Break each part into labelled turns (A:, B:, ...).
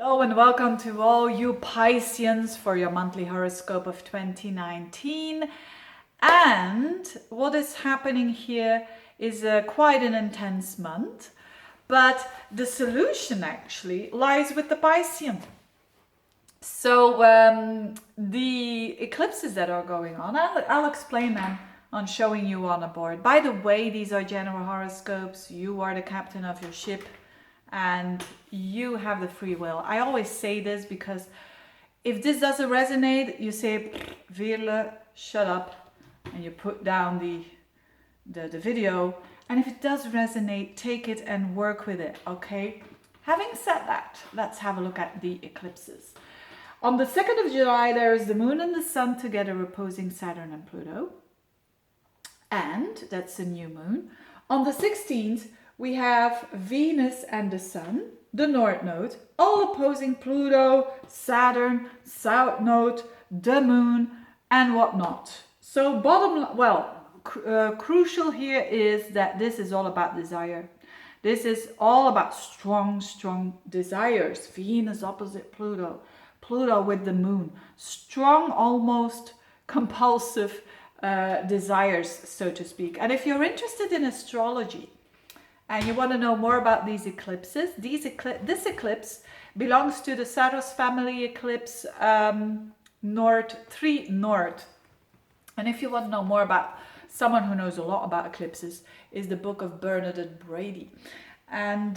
A: Hello and welcome to all you Pisceans for your monthly horoscope of 2019. And what is happening here is quite an intense month, but the solution actually lies with the Piscean. So the eclipses that are going on, I'll explain them on showing you on a board. By the way, these are general horoscopes. You are the captain of your ship and you have the free will. I always say this because if this doesn't resonate, you say, Veerle, shut up, and you put down the video. And if it does resonate, take it and work with it, okay? Having said that, let's have a look at the eclipses. On the 2nd of July, there is the moon and the sun together opposing Saturn and Pluto. And that's a new moon. On the 16th, we have Venus and the Sun, the North Node, all opposing Pluto, Saturn, South Node, the Moon, and whatnot. So crucial here is that this is all about desire. This is all about strong desires. Venus opposite Pluto, Pluto with the Moon. Strong, almost compulsive desires, so to speak. And if you're interested in astrology, and you want to know more about these eclipses, this eclipse belongs to the Saros family eclipse North 3 North. And if you want to know more about someone who knows a lot about eclipses, is the book of Bernadette Brady. And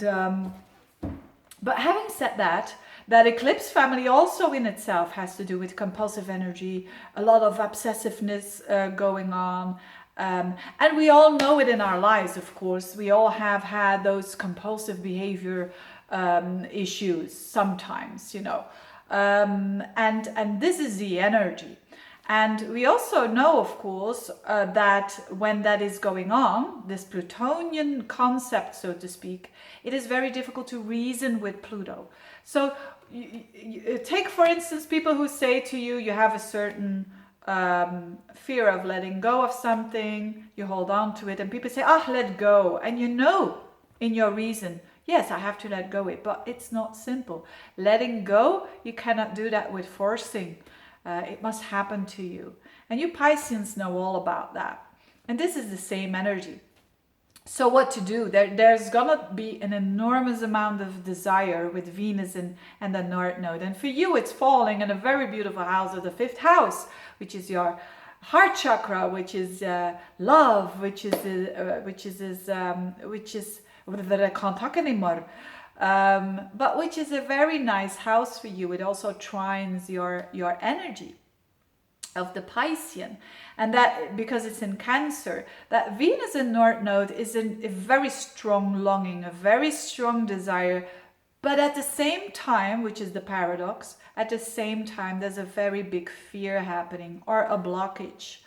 A: but having said that, that eclipse family also in itself has to do with compulsive energy, a lot of obsessiveness going on. And we all know it in our lives, of course. We all have had those compulsive behavior issues sometimes, you know. And this is the energy. And we also know, of course, that when that is going on, this Plutonian concept, so to speak, it is very difficult to reason with Pluto. So take, for instance, people who say to you, you have a certain fear of letting go of something, you hold on to it, and people say, let go. And you know in your reason, yes, I have to let go it, but it's not simple. Letting go, you cannot do that with forcing. It must happen to you. And you Pisceans know all about that. And this is the same energy. So what to do? There's gonna be an enormous amount of desire with Venus and the North Node. And for you, it's falling in a very beautiful house of the 5th house, which is your heart chakra, which is love, which is that I can't talk anymore. But which is a very nice house for you. It also trines your energy of the Piscean, and that because it's in Cancer, that Venus in North Node is a very strong longing, a very strong desire, but at the same time, which is the paradox, at the same time there's a very big fear happening, or a blockage,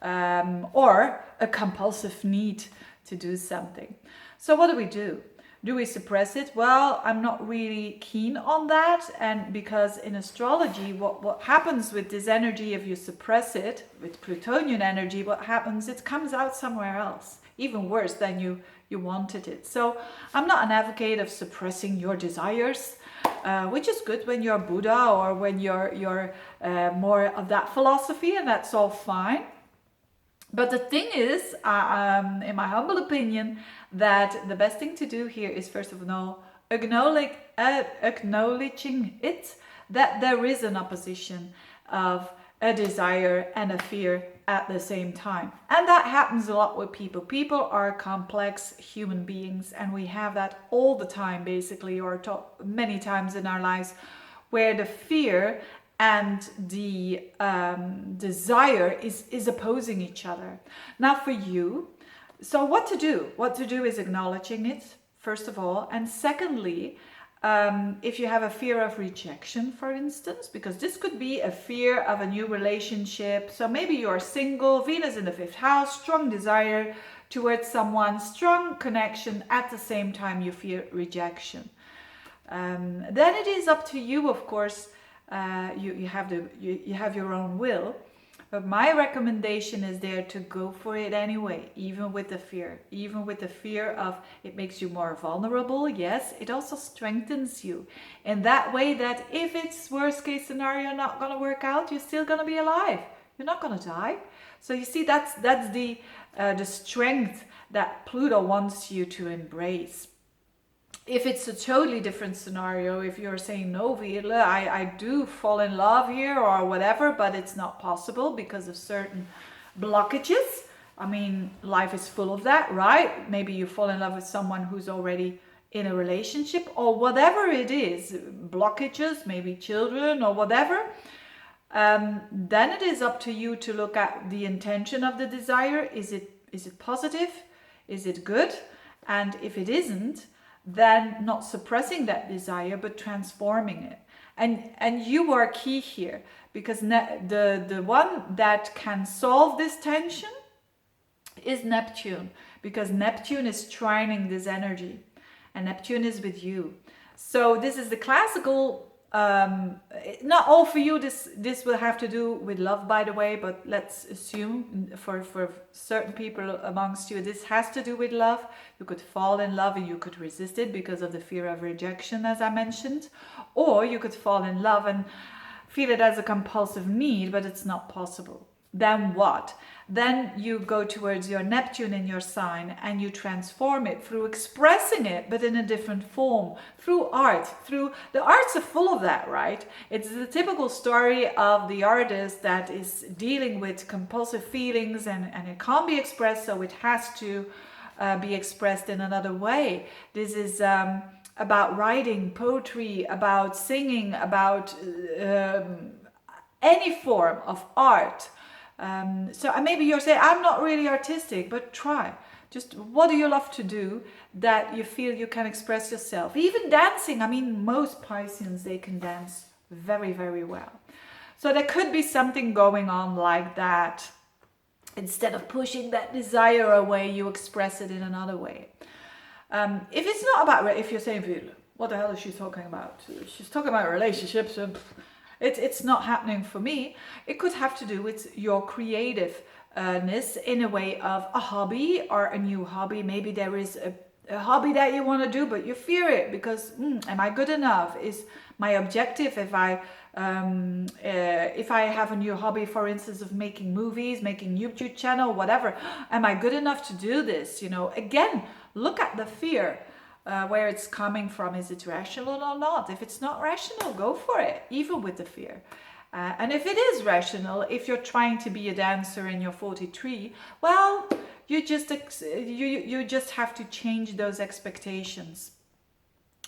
A: or a compulsive need to do something. So what do? Do we suppress it? Well, I'm not really keen on that. And because in astrology, what happens with this energy, if you suppress it, with Plutonian energy, what happens, it comes out somewhere else, even worse than you wanted it. So I'm not an advocate of suppressing your desires, which is good when you're Buddha or when you're more of that philosophy, and that's all fine. But the thing is, in my humble opinion, that the best thing to do here is, first of all, acknowledging it, that there is an opposition of a desire and a fear at the same time. And that happens a lot with people. People are complex human beings, and we have that all the time, basically, or many times in our lives, where the fear and the desire is opposing each other. Now for you, so what to do? What to do is acknowledging it, first of all. And secondly, if you have a fear of rejection, for instance, because this could be a fear of a new relationship. So maybe you're single, Venus in the 5th house, strong desire towards someone, strong connection, at the same time you fear rejection. Then it is up to you, of course. You have your own will, But my recommendation is there to go for it anyway, even with the fear of it makes you more vulnerable. Yes, it also strengthens you in that way that if it's worst case scenario not going to work out, you're still going to be alive. You're not going to die. So you see, that's the strength that Pluto wants you to embrace. If it's a totally different scenario, if you're saying, no, Veerle, I do fall in love here or whatever, but it's not possible because of certain blockages. I mean, life is full of that, right? Maybe you fall in love with someone who's already in a relationship or whatever it is, blockages, maybe children or whatever. Then it is up to you to look at the intention of the desire. Is it positive? Is it good? And if it isn't, then not suppressing that desire, but transforming it. And you are key here, because the one that can solve this tension is Neptune, because Neptune is trining this energy, and Neptune is with you. So this is the classical. Not all for you, this will have to do with love, by the way, but let's assume for certain people amongst you this has to do with love. You could fall in love and you could resist it because of the fear of rejection, as I mentioned, or you could fall in love and feel it as a compulsive need, but it's not possible. Then what? Then you go towards your Neptune in your sign and you transform it through expressing it, but in a different form, through art. Through the arts are full of that, right? It's the typical story of the artist that is dealing with compulsive feelings and it can't be expressed, so it has to be expressed in another way. This is about writing, poetry, about singing, about any form of art. So maybe you're saying, I'm not really artistic, but try. Just what do you love to do that you feel you can express yourself? Even dancing. I mean, most Pisceans, they can dance very, very well. So there could be something going on like that. Instead of pushing that desire away, you express it in another way. If it's not about, if you're saying, Veerle, what the hell is she talking about? She's talking about relationships and it's not happening for me. It could have to do with your creativeness in a way of a hobby or a new hobby. Maybe there is a hobby that you want to do, but you fear it because, am I good enough? Is my objective, if I have a new hobby, for instance, of making movies, making YouTube channel, whatever, am I good enough to do this? You know, again, look at the fear. Where it's coming from. Is it rational or not? If it's not rational, go for it, even with the fear. And if it is rational, if you're trying to be a dancer and you're 43, well, you just have to change those expectations,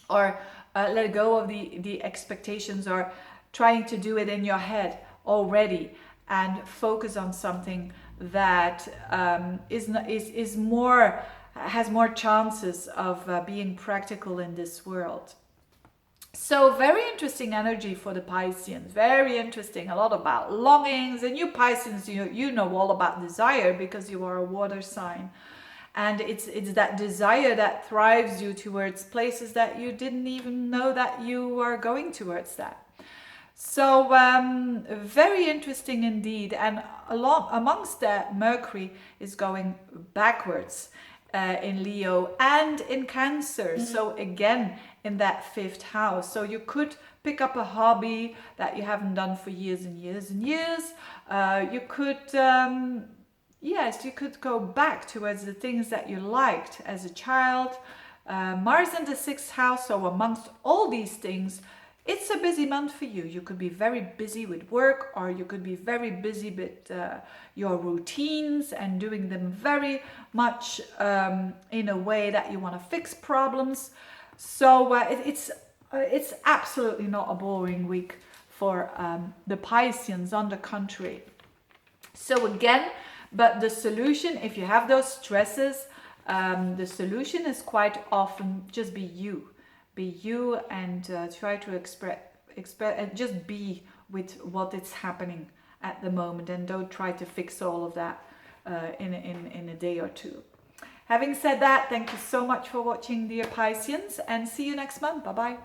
A: or let go of the expectations, or trying to do it in your head already, and focus on something that has more chances of being practical in this world. So very interesting energy for the Pisceans, very interesting, a lot about longings. And you Pisceans, you know all about desire because you are a water sign. And it's that desire that thrives you towards places that you didn't even know that you are going towards that. So very interesting indeed. And amongst that, Mercury is going backwards in Leo and in Cancer. So again, in that 5th house. So you could pick up a hobby that you haven't done for years and years and years. You could, you could go back towards the things that you liked as a child. Mars in the 6th house. So amongst all these things, it's a busy month for you. You could be very busy with work, or you could be very busy with your routines and doing them very much in a way that you want to fix problems. So it's absolutely not a boring week for the Pisceans, on the contrary. So again, but the solution, if you have those stresses, the solution is quite often just be you. Be you and try to express and just be with what is happening at the moment, and don't try to fix all of that in a day or two. Having said that, thank you so much for watching, dear Pisceans, and see you next month. Bye bye.